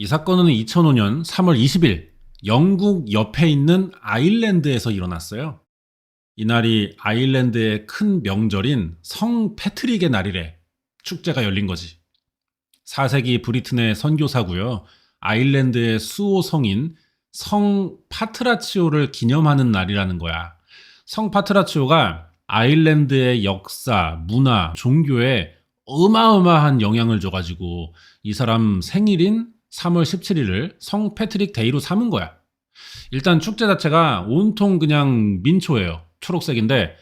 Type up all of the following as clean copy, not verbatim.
이 사건은 2005년 3월 20일 영국 옆에 있는 아일랜드에서 일어났어요. 이날이 아일랜드의 큰 명절인 성 패트릭의 날이래. 축제가 열린 거지. 4세기 브리튼의 선교사고요. 아일랜드의 수호성인 성 파트라치오를 기념하는 날이라는 거야. 성 파트라치오가 아일랜드의 역사, 문화, 종교에 어마어마한 영향을 줘가지고 이 사람 생일인 3월 17일을 성 패트릭 데이로 삼은 거야. 일단 축제 자체가 온통 그냥 민초예요. 초록색인데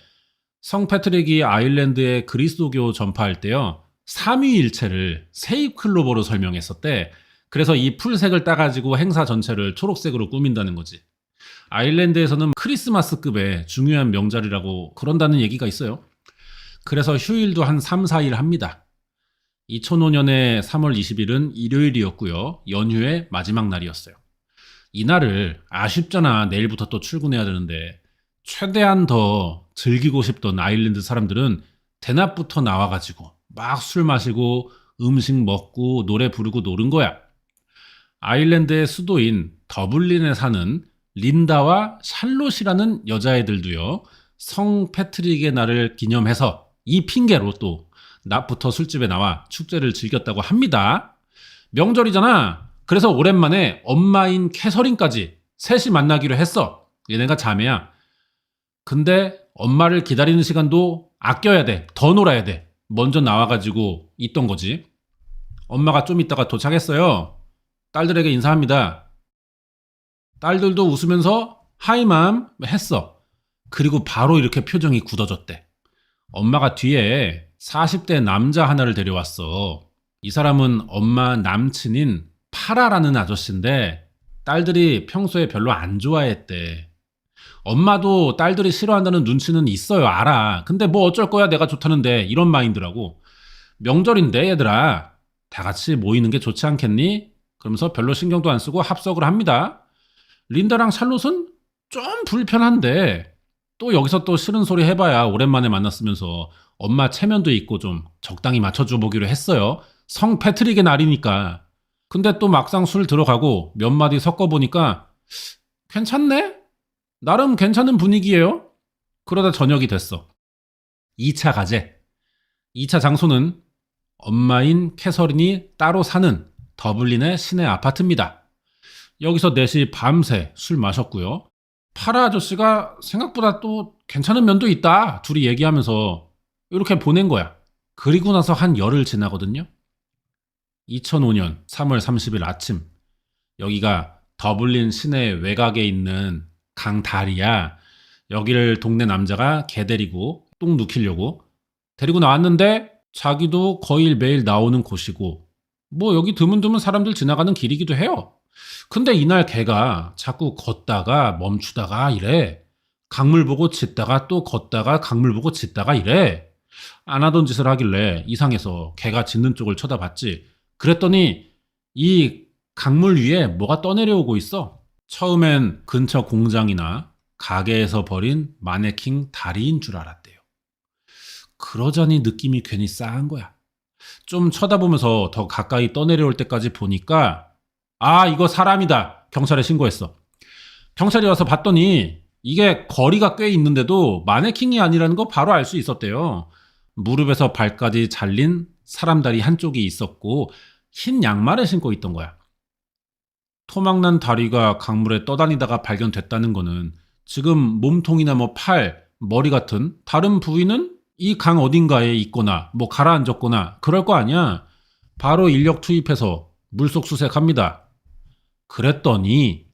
성 패트릭이 아일랜드의 그리스도교 전파할 때요. 삼위일체를 세입 클로버로 설명했었대. 그래서 이 풀색을 따가지고 행사 전체를 초록색으로 꾸민다는 거지. 아일랜드에서는 크리스마스급의 중요한 명절이라고 그런다는 얘기가 있어요. 그래서 휴일도 한 3, 4일 합니다. 2005년의 3월 20일은 일요일이었고요. 연휴의 마지막 날이었어요. 이날을 아쉽잖아. 내일부터 또 출근해야 되는데 최대한 더 즐기고 싶던 아일랜드 사람들은 대낮부터 나와가지고 막 술 마시고 음식 먹고 노래 부르고 노는 거야. 아일랜드의 수도인 더블린에 사는 린다와 샬롯이라는 여자애들도요. 성 패트릭의 날을 기념해서 이 핑계로 또 낮부터 술집에 나와 축제를 즐겼다고 합니다. 명절이잖아. 그래서 오랜만에 엄마인 캐서린까지 셋이 만나기로 했어. 얘네가 자매야. 근데 엄마를 기다리는 시간도 아껴야 돼. 더 놀아야 돼. 먼저 나와가지고 있던 거지. 엄마가 좀 있다가 도착했어요. 딸들에게 인사합니다. 딸들도 웃으면서 하이맘 했어. 그리고 바로 이렇게 표정이 굳어졌대. 엄마가 뒤에 40대 남자 하나를 데려왔어. 이 사람은 엄마 남친인 파라라는 아저씨인데 딸들이 평소에 별로 안 좋아했대. 엄마도 딸들이 싫어한다는 눈치는 있어요. 알아. 근데 뭐 어쩔 거야. 내가 좋다는데. 이런 마인드라고. 명절인데 얘들아. 다 같이 모이는 게 좋지 않겠니? 그러면서 별로 신경도 안 쓰고 합석을 합니다. 린다랑 샬롯은 좀 불편한데 또 여기서 또 싫은 소리 해봐야 오랜만에 만났으면서 엄마 체면도 있고 좀 적당히 맞춰줘 보기로 했어요. 성 패트릭의 날이니까. 근데 또 막상 술 들어가고 몇 마디 섞어보니까 괜찮네? 나름 괜찮은 분위기예요. 그러다 저녁이 됐어. 2차 가재. 2차 장소는 엄마인 캐서린이 따로 사는 더블린의 시내 아파트입니다. 여기서 넷이 밤새 술 마셨고요. 파라 아저씨가 생각보다 또 괜찮은 면도 있다. 둘이 얘기하면서 이렇게 보낸 거야. 그리고 나서 한 열흘 지나거든요. 2005년 3월 30일 아침. 여기가 더블린 시내 외곽에 있는 강다리야. 여기를 동네 남자가 개 데리고 똥 누키려고 데리고 나왔는데 자기도 거의 매일 나오는 곳이고 뭐 여기 드문드문 사람들 지나가는 길이기도 해요. 근데 이날 걔가 자꾸 걷다가 멈추다가 이래. 강물 보고 짖다가 또 걷다가 강물 보고 짖다가 이래. 안 하던 짓을 하길래 이상해서 걔가 짖는 쪽을 쳐다봤지. 그랬더니 이 강물 위에 뭐가 떠내려오고 있어. 처음엔 근처 공장이나 가게에서 버린 마네킹 다리인 줄 알았대요. 그러자니 느낌이 괜히 싸한 거야. 좀 쳐다보면서 더 가까이 떠내려올 때까지 보니까 아, 이거 사람이다. 경찰에 신고했어. 경찰이 와서 봤더니 이게 거리가 꽤 있는데도 마네킹이 아니라는 거 바로 알 수 있었대요. 무릎에서 발까지 잘린 사람 다리 한쪽이 있었고 흰 양말을 신고 있던 거야. 토막난 다리가 강물에 떠다니다가 발견됐다는 거는 지금 몸통이나 뭐 팔, 머리 같은 다른 부위는 이 강 어딘가에 있거나 뭐 가라앉았거나 그럴 거 아니야. 바로 인력 투입해서 물속 수색합니다. 그랬더니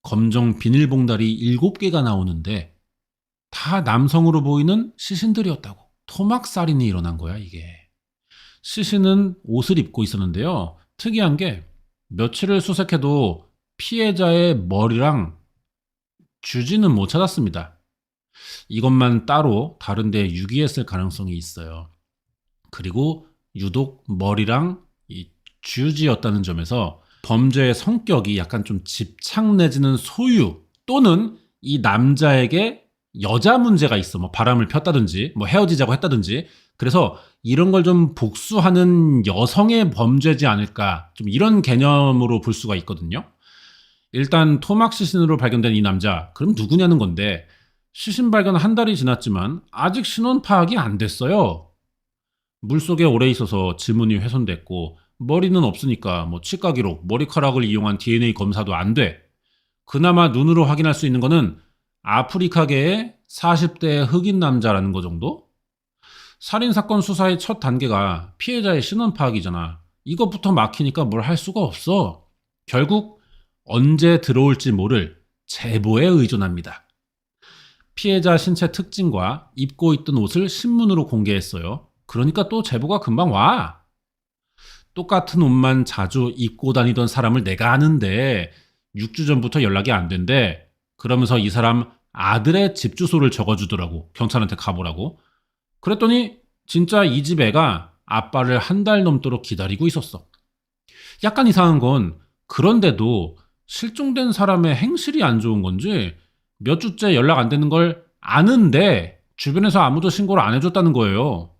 검정 비닐봉다리 7개가 나오는데 다 남성으로 보이는 시신들이었다고. 토막살인이 일어난 거야 이게. 시신은 옷을 입고 있었는데요. 특이한 게 며칠을 수색해도 피해자의 머리랑 주지는 못 찾았습니다. 이것만 따로 다른 데 유기했을 가능성이 있어요. 그리고 유독 머리랑 이 주지였다는 점에서 범죄의 성격이 약간 좀 집착 내지는 소유 또는 이 남자에게 여자 문제가 있어. 뭐 바람을 폈다든지, 뭐 헤어지자고 했다든지. 그래서 이런 걸 좀 복수하는 여성의 범죄지 않을까. 좀 이런 개념으로 볼 수가 있거든요. 일단 토막 시신으로 발견된 이 남자, 그럼 누구냐는 건데, 시신 발견 한 달이 지났지만 아직 신원 파악이 안 됐어요. 물속에 오래 있어서 지문이 훼손됐고, 머리는 없으니까 뭐 치과 기록, 머리카락을 이용한 DNA 검사도 안 돼. 그나마 눈으로 확인할 수 있는 거는 아프리카계의 40대 흑인 남자라는 거 정도? 살인사건 수사의 첫 단계가 피해자의 신원 파악이잖아. 이것부터 막히니까 뭘 할 수가 없어. 결국 언제 들어올지 모를 제보에 의존합니다. 피해자 신체 특징과 입고 있던 옷을 신문으로 공개했어요. 그러니까 또 제보가 금방 와. 똑같은 옷만 자주 입고 다니던 사람을 내가 아는데 6주 전부터 연락이 안 된대. 그러면서 이 사람 아들의 집 주소를 적어주더라고. 경찰한테 가보라고. 그랬더니 진짜 이 집 애가 아빠를 한 달 넘도록 기다리고 있었어. 약간 이상한 건 그런데도 실종된 사람의 행실이 안 좋은 건지 몇 주째 연락 안 되는 걸 아는데 주변에서 아무도 신고를 안 해줬다는 거예요.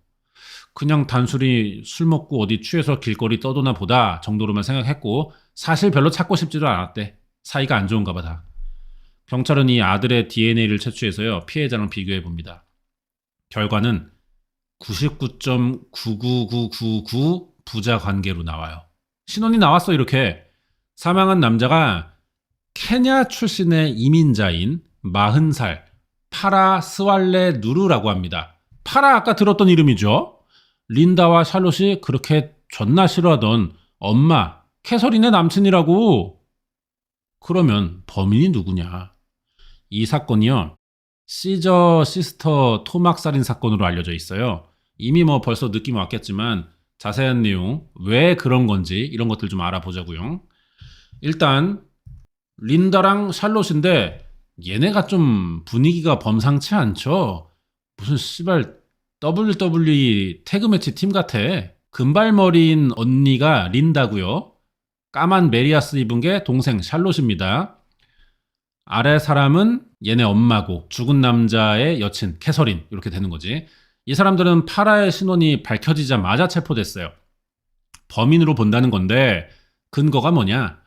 그냥 단순히 술 먹고 어디 취해서 길거리 떠도나 보다 정도로만 생각했고 사실 별로 찾고 싶지도 않았대. 사이가 안 좋은가 봐 다. 경찰은 이 아들의 DNA를 채취해서요. 피해자랑 비교해 봅니다. 결과는 99.99999 부자 관계로 나와요. 신원이 나왔어 이렇게. 사망한 남자가 케냐 출신의 이민자인 40살 파라 스왈레 누르라고 합니다. 파라 아까 들었던 이름이죠. 린다와 샬롯이 그렇게 존나 싫어하던 엄마 캐서린의 남친이라고. 그러면 범인이 누구냐? 이 사건이요. 시저 시스터 토막 살인 사건으로 알려져 있어요. 이미 뭐 벌써 느낌 왔겠지만 자세한 내용, 왜 그런 건지 이런 것들 좀 알아보자고요. 일단 린다랑 샬롯인데 얘네가 좀 분위기가 범상치 않죠. 무슨 씨발 WWE 태그매치 팀 같아. 금발머리인 언니가 린다고요. 까만 메리아스 입은 게 동생 샬롯입니다. 아래 사람은 얘네 엄마고 죽은 남자의 여친 캐서린 이렇게 되는 거지. 이 사람들은 파라의 신원이 밝혀지자마자 체포됐어요. 범인으로 본다는 건데 근거가 뭐냐?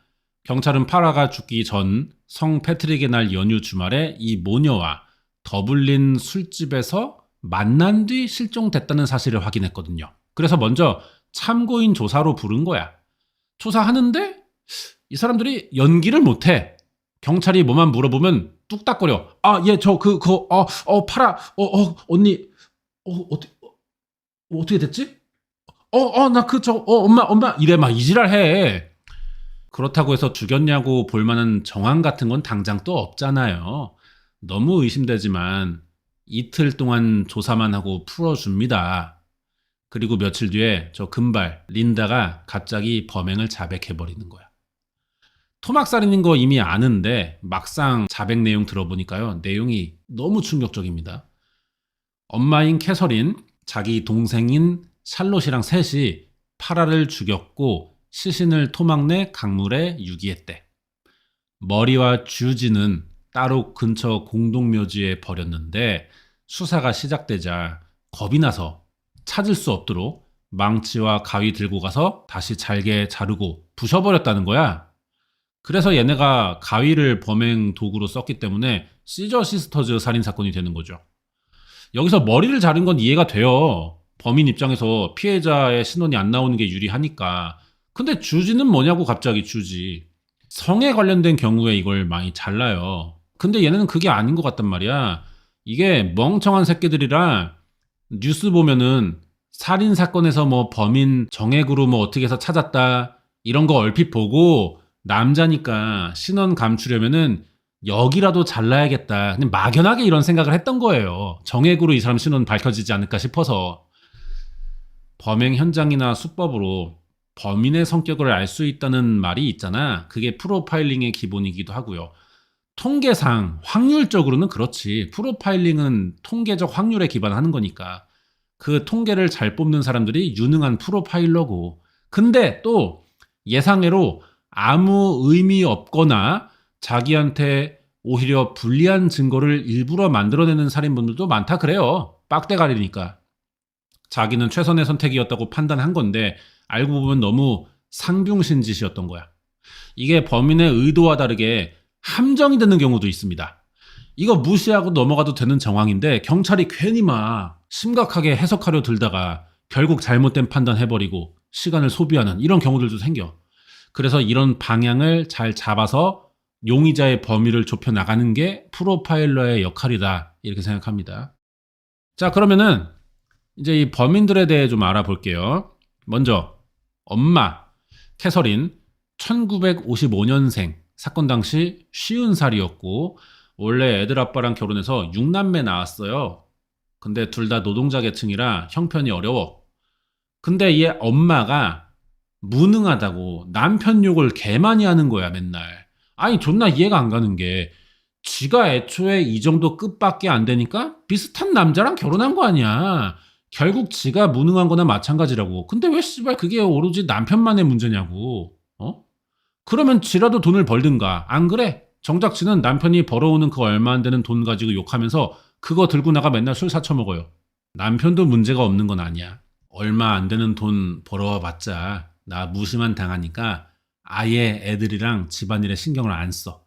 경찰은 파라가 죽기 전 성 패트릭의 날 연휴 주말에 이 모녀와 더블린 술집에서 만난 뒤 실종됐다는 사실을 확인했거든요. 그래서 먼저 참고인 조사로 부른 거야. 조사하는데 이 사람들이 연기를 못해. 경찰이 뭐만 물어보면 뚝딱거려. 아, 예, 파라, 언니, 어떻게 됐지? 엄마, 이래 막 이지랄 해. 그렇다고 해서 죽였냐고 볼 만한 정황 같은 건 당장 또 없잖아요. 너무 의심되지만 이틀 동안 조사만 하고 풀어줍니다. 그리고 며칠 뒤에 저 금발 린다가 갑자기 범행을 자백해버리는 거야. 토막살인인 거 이미 아는데 막상 자백 내용 들어보니까요. 내용이 너무 충격적입니다. 엄마인 캐서린, 자기 동생인 샬롯이랑 셋이 파라를 죽였고 시신을 토막 내 강물에 유기했대. 머리와 주지는 따로 근처 공동묘지에 버렸는데 수사가 시작되자 겁이 나서 찾을 수 없도록 망치와 가위 들고 가서 다시 잘게 자르고 부셔버렸다는 거야. 그래서 얘네가 가위를 범행 도구로 썼기 때문에 시저 시스터즈 살인사건이 되는 거죠. 여기서 머리를 자른 건 이해가 돼요. 범인 입장에서 피해자의 신원이 안 나오는 게 유리하니까. 근데 주지는 뭐냐고 갑자기 주지. 성에 관련된 경우에 이걸 많이 잘라요. 근데 얘네는 그게 아닌 것 같단 말이야. 이게 멍청한 새끼들이라 뉴스 보면은 살인사건에서 뭐 범인 정액으로 뭐 어떻게 해서 찾았다 이런 거 얼핏 보고 남자니까 신원 감추려면은 여기라도 잘라야겠다. 그냥 막연하게 이런 생각을 했던 거예요. 정액으로 이 사람 신원 밝혀지지 않을까 싶어서. 범행 현장이나 수법으로 범인의 성격을 알 수 있다는 말이 있잖아. 그게 프로파일링의 기본이기도 하고요. 통계상 확률적으로는 그렇지. 프로파일링은 통계적 확률에 기반하는 거니까. 그 통계를 잘 뽑는 사람들이 유능한 프로파일러고. 근데 또 예상외로 아무 의미 없거나 자기한테 오히려 불리한 증거를 일부러 만들어내는 살인범들도 많다 그래요. 빡대가리니까. 자기는 최선의 선택이었다고 판단한 건데 알고 보면 너무 상중신 짓이었던 거야. 이게 범인의 의도와 다르게 함정이 되는 경우도 있습니다. 이거 무시하고 넘어가도 되는 정황인데 경찰이 괜히 막 심각하게 해석하려 들다가 결국 잘못된 판단 해버리고 시간을 소비하는 이런 경우들도 생겨. 그래서 이런 방향을 잘 잡아서 용의자의 범위를 좁혀 나가는 게 프로파일러의 역할이다 이렇게 생각합니다. 자, 그러면은 이제 이 범인들에 대해 좀 알아볼게요. 먼저 엄마 캐서린 1955년생, 사건 당시 50살이었고 원래 애들 아빠랑 결혼해서 6남매 낳았어요. 근데 둘 다 노동자 계층이라 형편이 어려워. 근데 얘 엄마가 무능하다고 남편 욕을 개 많이 하는 거야 맨날. 아니 존나 이해가 안 가는 게 지가 애초에 이 정도 끝밖에 안 되니까 비슷한 남자랑 결혼한 거 아니야. 결국 지가 무능한 거나 마찬가지라고. 근데 왜 씨발 그게 오로지 남편만의 문제냐고. 그러면 지라도 돈을 벌든가. 안 그래? 정작 지는 남편이 벌어오는 그 얼마 안 되는 돈 가지고 욕하면서 그거 들고 나가 맨날 술 사쳐 먹어요. 남편도 문제가 없는 건 아니야. 얼마 안 되는 돈 벌어와 봤자 나 무시만 당하니까 아예 애들이랑 집안일에 신경을 안 써.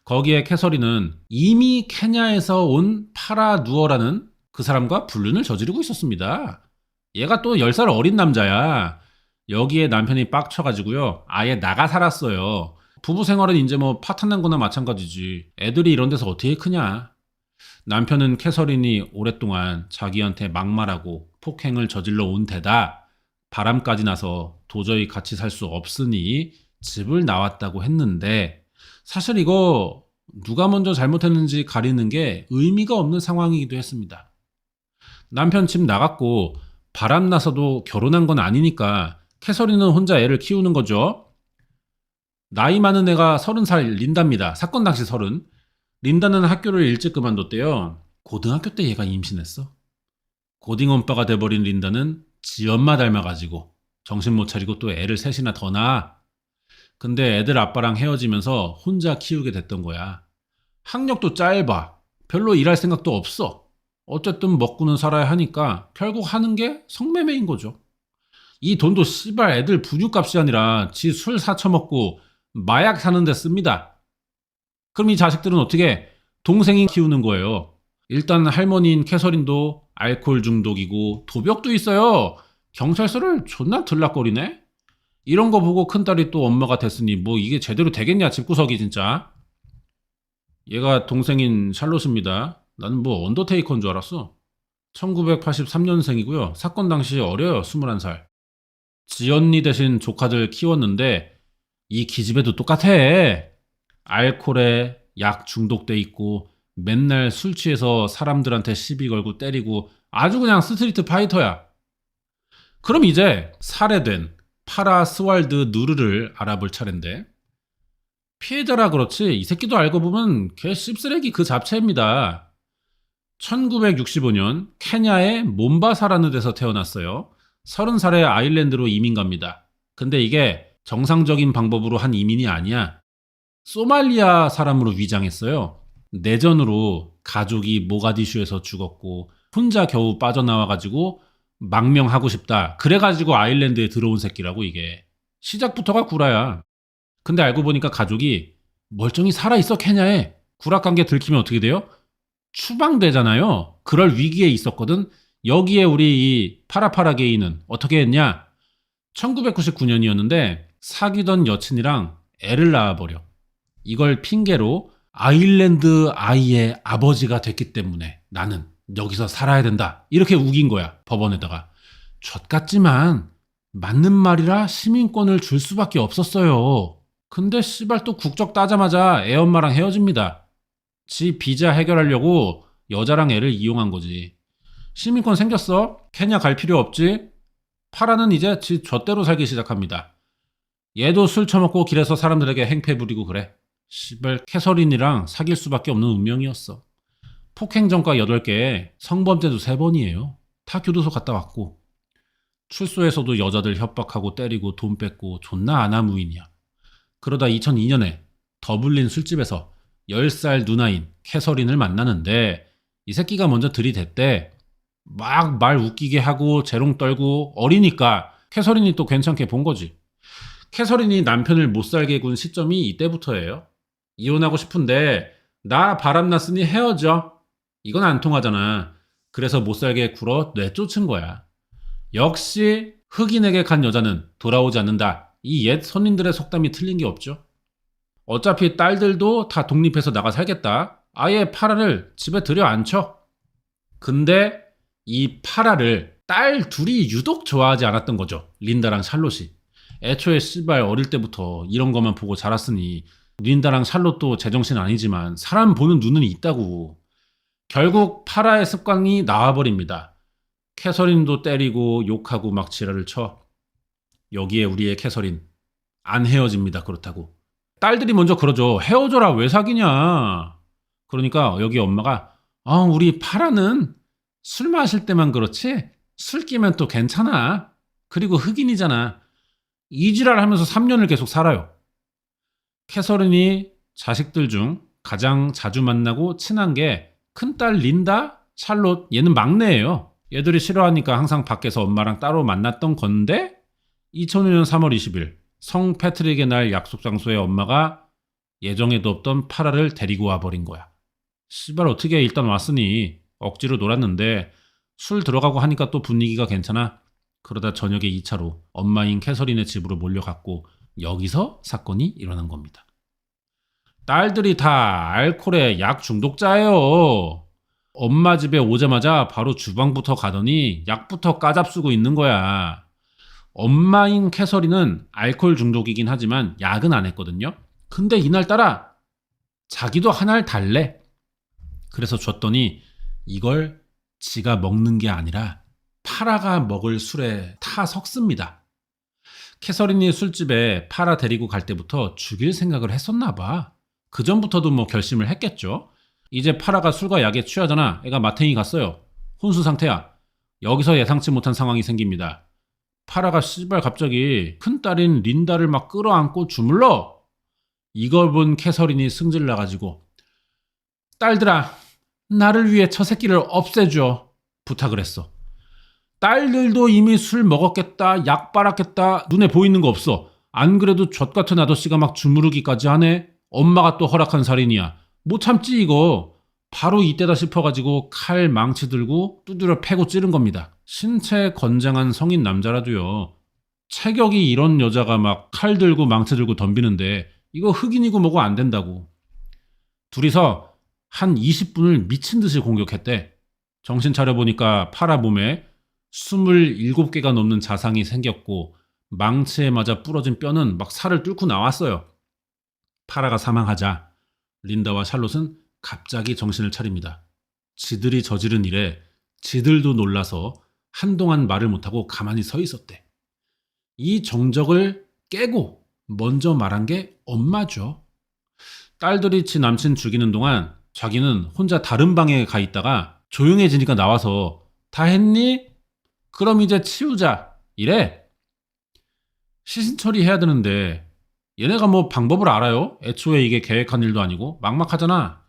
거기에 캐서린은 이미 케냐에서 온 파라 누어라는 그 사람과 불륜을 저지르고 있었습니다. 얘가 또 10살 어린 남자야. 여기에 남편이 빡쳐가지고요. 아예 나가 살았어요. 부부 생활은 이제 뭐 파탄난 거나 마찬가지지. 애들이 이런 데서 어떻게 크냐. 남편은 캐서린이 오랫동안 자기한테 막말하고 폭행을 저질러 온 데다 바람까지 나서 도저히 같이 살 수 없으니 집을 나왔다고 했는데 사실 이거 누가 먼저 잘못했는지 가리는 게 의미가 없는 상황이기도 했습니다. 남편 집 나갔고 바람 나서도 결혼한 건 아니니까 캐서린은 혼자 애를 키우는 거죠. 나이 많은 애가 30살 린다입니다. 사건 당시 30. 린다는 학교를 일찍 그만뒀대요. 고등학교 때 얘가 임신했어. 고딩엄빠가 돼버린 린다는 지 엄마 닮아가지고 정신 못 차리고 또 애를 셋이나 더 낳아. 근데 애들 아빠랑 헤어지면서 혼자 키우게 됐던 거야. 학력도 짧아. 별로 일할 생각도 없어. 어쨌든 먹고는 살아야 하니까 결국 하는 게 성매매인 거죠. 이 돈도 씨발 애들 분유값이 아니라 지 술 사쳐먹고 마약 사는데 씁니다. 그럼 이 자식들은 어떻게 동생이 키우는 거예요. 일단 할머니인 캐서린도 알코올 중독이고 도벽도 있어요. 경찰서를 존나 들락거리네. 이런 거 보고 큰딸이 또 엄마가 됐으니 뭐 이게 제대로 되겠냐 집구석이 진짜. 얘가 동생인 샬롯입니다. 나는 뭐 언더테이커인 줄 알았어. 1983년생이고요. 사건 당시 어려요. 21살. 지언니 대신 조카들 키웠는데 이 기집애도 똑같아. 알코올에 약 중독돼 있고 맨날 술 취해서 사람들한테 시비 걸고 때리고 아주 그냥 스트리트 파이터야. 그럼 이제 살해된 파라 스왈드 누르를 알아볼 차례인데 피해자라 그렇지 이 새끼도 알고 보면 걔 씹쓰레기 그 잡채입니다. 1965년 케냐의 몬바사라는 데서 태어났어요. 30살에 아일랜드로 이민 갑니다. 근데 이게 정상적인 방법으로 한 이민이 아니야. 소말리아 사람으로 위장했어요. 내전으로 가족이 모가디슈에서 죽었고 혼자 겨우 빠져나와가지고 망명하고 싶다. 그래가지고 아일랜드에 들어온 새끼라고 이게. 시작부터가 구라야. 근데 알고 보니까 가족이 멀쩡히 살아있어 케냐에. 구락관계 들키면 어떻게 돼요? 추방되잖아요. 그럴 위기에 있었거든. 여기에 우리 이 파라파라 게이는 어떻게 했냐? 1999년이었는데 사귀던 여친이랑 애를 낳아버려. 이걸 핑계로 아일랜드 아이의 아버지가 됐기 때문에 나는 여기서 살아야 된다. 이렇게 우긴 거야. 법원에다가. 젖같지만 맞는 말이라 시민권을 줄 수밖에 없었어요. 근데 씨발 또 국적 따자마자 애 엄마랑 헤어집니다. 지 비자 해결하려고 여자랑 애를 이용한 거지. 시민권 생겼어? 케냐 갈 필요 없지? 파라는 이제 지 젖대로 살기 시작합니다. 얘도 술 처먹고 길에서 사람들에게 행패 부리고 그래. 씨발 캐서린이랑 사귈 수밖에 없는 운명이었어. 폭행전과 8개, 성범죄도 3번이에요. 다 교도소 갔다 왔고. 출소에서도 여자들 협박하고 때리고 돈 뺏고 존나 아나무인이야. 그러다 2002년에 더블린 술집에서 10살 누나인 캐서린을 만나는데 이 새끼가 먼저 들이댔대. 막 말 웃기게 하고 재롱 떨고 어리니까 캐서린이 또 괜찮게 본 거지. 캐서린이 남편을 못 살게 군 시점이 이때부터예요. 이혼하고 싶은데 나 바람났으니 헤어져. 이건 안 통하잖아. 그래서 못 살게 굴어 내쫓은 거야. 역시 흑인에게 간 여자는 돌아오지 않는다. 이 옛 선인들의 속담이 틀린 게 없죠. 어차피 딸들도 다 독립해서 나가 살겠다. 아예 파라를 집에 들여앉혀. 근데 이 파라를 딸 둘이 유독 좋아하지 않았던 거죠. 린다랑 샬롯이. 애초에 씨발 어릴 때부터 이런 것만 보고 자랐으니 린다랑 샬롯도 제정신 아니지만 사람 보는 눈은 있다고. 결국 파라의 습관이 나와버립니다. 캐서린도 때리고 욕하고 막 지랄을 쳐. 여기에 우리의 캐서린 안 헤어집니다. 그렇다고. 딸들이 먼저 그러죠. 헤어져라 왜 사귀냐. 그러니까 여기 엄마가 우리 파라는 술 마실 때만 그렇지 술 끼면 또 괜찮아. 그리고 흑인이잖아. 이 지랄하면서 3년을 계속 살아요. 캐서린이 자식들 중 가장 자주 만나고 친한 게 큰딸 린다, 샬롯, 얘는 막내예요. 얘들이 싫어하니까 항상 밖에서 엄마랑 따로 만났던 건데 2005년 3월 20일 성 패트릭의 날 약속 장소에 엄마가 예정에도 없던 파라를 데리고 와버린 거야. 씨발 어떻게 일단 왔으니 억지로 놀았는데 술 들어가고 하니까 또 분위기가 괜찮아. 그러다 저녁에 2차로 엄마인 캐서린의 집으로 몰려갔고 여기서 사건이 일어난 겁니다. 딸들이 다 알코올에 약 중독자예요. 엄마 집에 오자마자 바로 주방부터 가더니 약부터 까잡수고 있는 거야. 엄마인 캐서린은 알코올 중독이긴 하지만 약은 안 했거든요. 근데 이날따라 자기도 하나를 달래. 그래서 줬더니 이걸 지가 먹는 게 아니라 파라가 먹을 술에 타 섞습니다. 캐서린이 술집에 파라 데리고 갈 때부터 죽일 생각을 했었나 봐. 그 전부터도 뭐 결심을 했겠죠. 이제 파라가 술과 약에 취하잖아. 애가 마탱이 갔어요. 혼수 상태야. 여기서 예상치 못한 상황이 생깁니다. 파라가 씨발 갑자기 큰딸인 린다를 막 끌어안고 주물러. 이걸 본 캐서린이 승질 나가지고 딸들아 나를 위해 저 새끼를 없애줘 부탁을 했어. 딸들도 이미 술 먹었겠다 약 빨았겠다 눈에 보이는 거 없어. 안 그래도 젖같은 아저씨가 막 주무르기까지 하네. 엄마가 또 허락한 살인이야. 못 참지 이거. 바로 이때다 싶어가지고 칼 망치 들고 두드려 패고 찌른 겁니다. 신체 건장한 성인 남자라도요. 체격이 이런 여자가 막 칼 들고 망치 들고 덤비는데 이거 흑인이고 뭐고 안 된다고. 둘이서 한 20분을 미친 듯이 공격했대. 정신 차려보니까 파라 몸에 27개가 넘는 자상이 생겼고 망치에 맞아 부러진 뼈는 막 살을 뚫고 나왔어요. 파라가 사망하자 린다와 샬롯은 갑자기 정신을 차립니다. 지들이 저지른 일에 지들도 놀라서 한동안 말을 못하고 가만히 서 있었대. 이 정적을 깨고 먼저 말한 게 엄마죠. 딸들이 지 남친 죽이는 동안 자기는 혼자 다른 방에 가 있다가 조용해지니까 나와서 다 했니? 그럼 이제 치우자. 이래. 시신 처리해야 되는데 얘네가 뭐 방법을 알아요? 애초에 이게 계획한 일도 아니고 막막하잖아.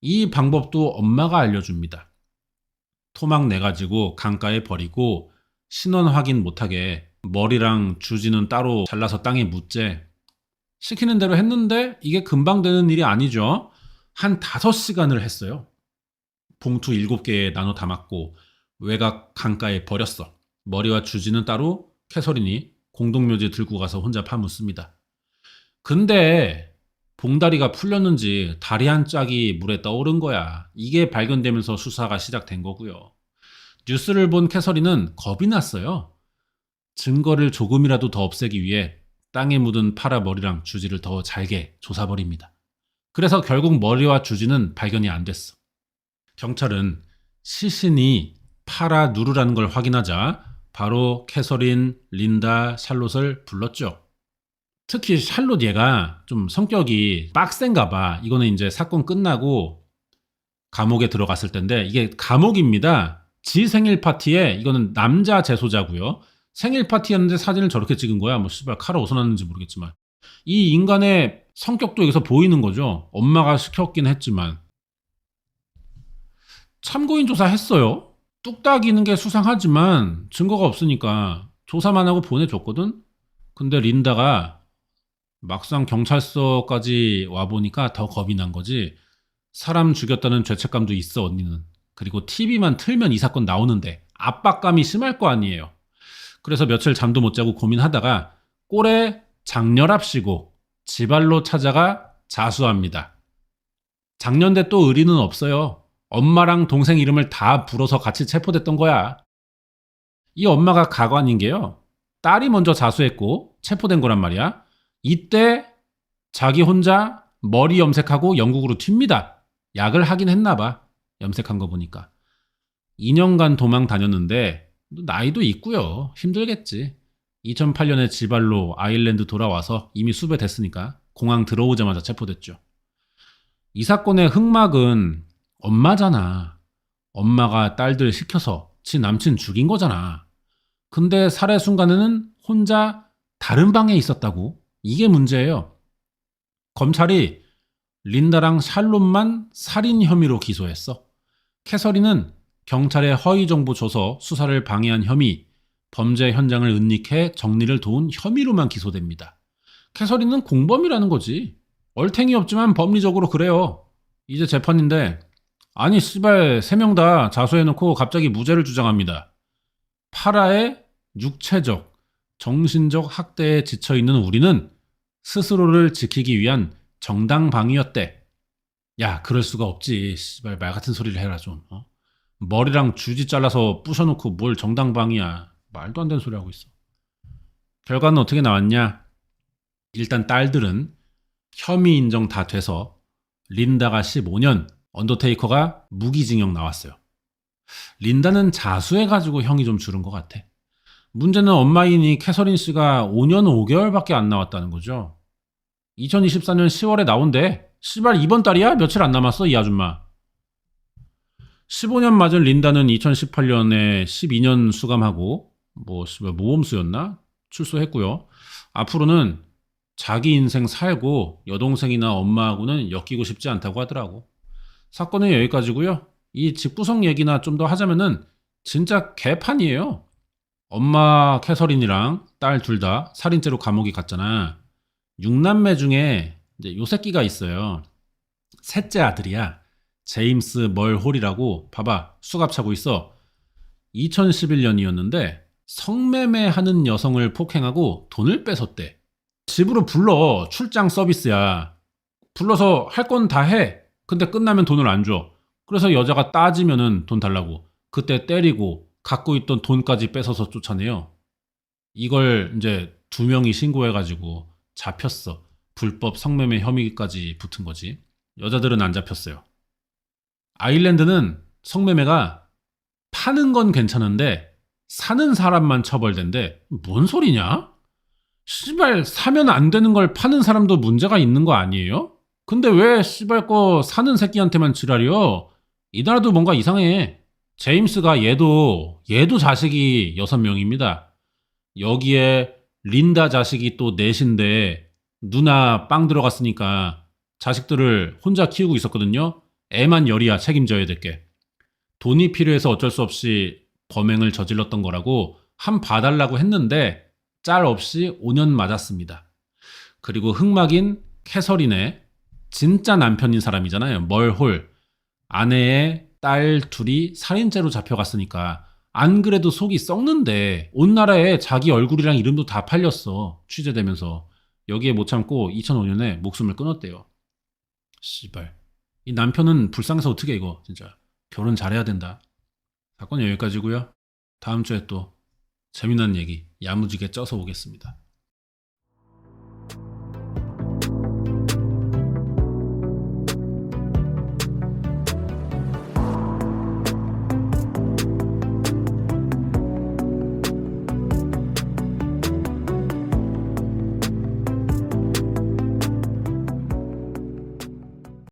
이 방법도 엄마가 알려줍니다. 토막 내가지고 강가에 버리고 신원 확인 못하게 머리랑 주지는 따로 잘라서 땅에 묻재. 시키는 대로 했는데 이게 금방 되는 일이 아니죠. 한 5시간을 했어요. 봉투 7개에 나눠 담았고 외곽 강가에 버렸어. 머리와 주지는 따로 캐서린이 공동묘지 들고 가서 혼자 파묻습니다. 근데 봉다리가 풀렸는지 다리 한 짝이 물에 떠오른 거야. 이게 발견되면서 수사가 시작된 거고요. 뉴스를 본 캐서린은 겁이 났어요. 증거를 조금이라도 더 없애기 위해 땅에 묻은 파라 머리랑 주지를 더 잘게 조사버립니다. 그래서 결국 머리와 주지는 발견이 안 됐어. 경찰은 시신이 파라 누르라는 걸 확인하자 바로 캐서린, 린다, 샬롯을 불렀죠. 특히 샬롯 얘가 좀 성격이 빡센가 봐. 이거는 이제 사건 끝나고 감옥에 들어갔을 텐데 이게 감옥입니다. 지 생일 파티에 이거는 남자 재소자고요. 생일 파티였는데 사진을 저렇게 찍은 거야. 뭐 씨발 칼을 어디서 났는지 모르겠지만 이 인간의 성격도 여기서 보이는 거죠. 엄마가 시켰긴 했지만. 참고인 조사했어요. 뚝딱 이는 게 수상하지만 증거가 없으니까 조사만 하고 보내줬거든. 근데 린다가 막상 경찰서까지 와보니까 더 겁이 난 거지. 사람 죽였다는 죄책감도 있어, 언니는. 그리고 TV만 틀면 이 사건 나오는데 압박감이 심할 거 아니에요. 그래서 며칠 잠도 못 자고 고민하다가 꼴에 장렬합시고 지발로 찾아가 자수합니다. 작년대 또 의리는 없어요. 엄마랑 동생 이름을 다 불어서 같이 체포됐던 거야. 이 엄마가 가관인 게요. 딸이 먼저 자수했고 체포된 거란 말이야. 이때 자기 혼자 머리 염색하고 영국으로 튑니다. 약을 하긴 했나 봐. 염색한 거 보니까. 2년간 도망 다녔는데 나이도 있고요. 힘들겠지. 2008년에 지발로 아일랜드 돌아와서 이미 수배됐으니까 공항 들어오자마자 체포됐죠. 이 사건의 흑막은 엄마잖아. 엄마가 딸들 시켜서 지 남친 죽인 거잖아. 근데 살해 순간에는 혼자 다른 방에 있었다고? 이게 문제예요. 검찰이 린다랑 샬롯만 살인 혐의로 기소했어. 캐서린은 경찰에 허위 정보 줘서 수사를 방해한 혐의, 범죄 현장을 은닉해 정리를 도운 혐의로만 기소됩니다. 캐서린은 공범이라는 거지. 얼탱이 없지만 법리적으로 그래요. 이제 재판인데 아니 씨발 3명 다 자수해놓고 갑자기 무죄를 주장합니다. 파라의 육체적, 정신적 학대에 지쳐있는 우리는 스스로를 지키기 위한 정당방위였대. 야 그럴 수가 없지. 씨발 말 같은 소리를 해라 좀. 머리랑 주지 잘라서 부셔놓고 뭘 정당방위야. 말도 안 되는 소리 하고 있어. 결과는 어떻게 나왔냐? 일단 딸들은 혐의 인정 다 돼서 린다가 15년, 언더테이커가 무기징역 나왔어요. 린다는 자수해가지고 형이 좀 줄은 것 같아. 문제는 엄마이니 캐서린 씨가 5년 5개월밖에 안 나왔다는 거죠. 2024년 10월에 나온대. 씨발 이번 달이야? 며칠 안 남았어 이 아줌마. 15년 맞은 린다는 2018년에 12년 수감하고 모범수였나? 출소했고요. 앞으로는 자기 인생 살고 여동생이나 엄마하고는 엮이고 싶지 않다고 하더라고. 사건은 여기까지고요. 이 집구석 얘기나 좀 더 하자면은 진짜 개판이에요. 엄마 캐서린이랑 딸 둘 다 살인죄로 감옥에 갔잖아. 6남매 중에 이제 요 새끼가 있어요. 셋째 아들이야. 제임스 멀홀이라고 봐봐 수갑 차고 있어. 2011년이었는데 성매매하는 여성을 폭행하고 돈을 뺏었대. 집으로 불러. 출장 서비스야. 불러서 할 건 다 해. 근데 끝나면 돈을 안 줘. 그래서 여자가 따지면은 돈 달라고. 그때 때리고 갖고 있던 돈까지 뺏어서 쫓아내요. 이걸 이제 2명이 신고해가지고 잡혔어. 불법 성매매 혐의까지 붙은 거지. 여자들은 안 잡혔어요. 아일랜드는 성매매가 파는 건 괜찮은데 사는 사람만 처벌된대. 뭔 소리냐? 씨발 사면 안 되는 걸 파는 사람도 문제가 있는 거 아니에요? 근데 왜 씨발 거 사는 새끼한테만 지랄이요? 이 나라도 뭔가 이상해. 제임스가 얘도 자식이 6명입니다. 여기에 린다 자식이 또 넷인데 누나 빵 들어갔으니까 자식들을 혼자 키우고 있었거든요. 애만 열이야 책임져야 될 게. 돈이 필요해서 어쩔 수 없이 범행을 저질렀던 거라고 한 봐달라고 했는데 짤 없이 5년 맞았습니다. 그리고 흑막인 캐서린의 진짜 남편인 사람이잖아요. 멀홀. 아내의 딸 둘이 살인죄로 잡혀갔으니까 안 그래도 속이 썩는데 온 나라에 자기 얼굴이랑 이름도 다 팔렸어. 취재되면서. 여기에 못 참고 2005년에 목숨을 끊었대요. 씨발. 이 남편은 불쌍해서 어떻게 이거 진짜. 결혼 잘해야 된다. 사건은 여기까지고요. 다음 주에 또 재미난 얘기 야무지게 쪄서 오겠습니다.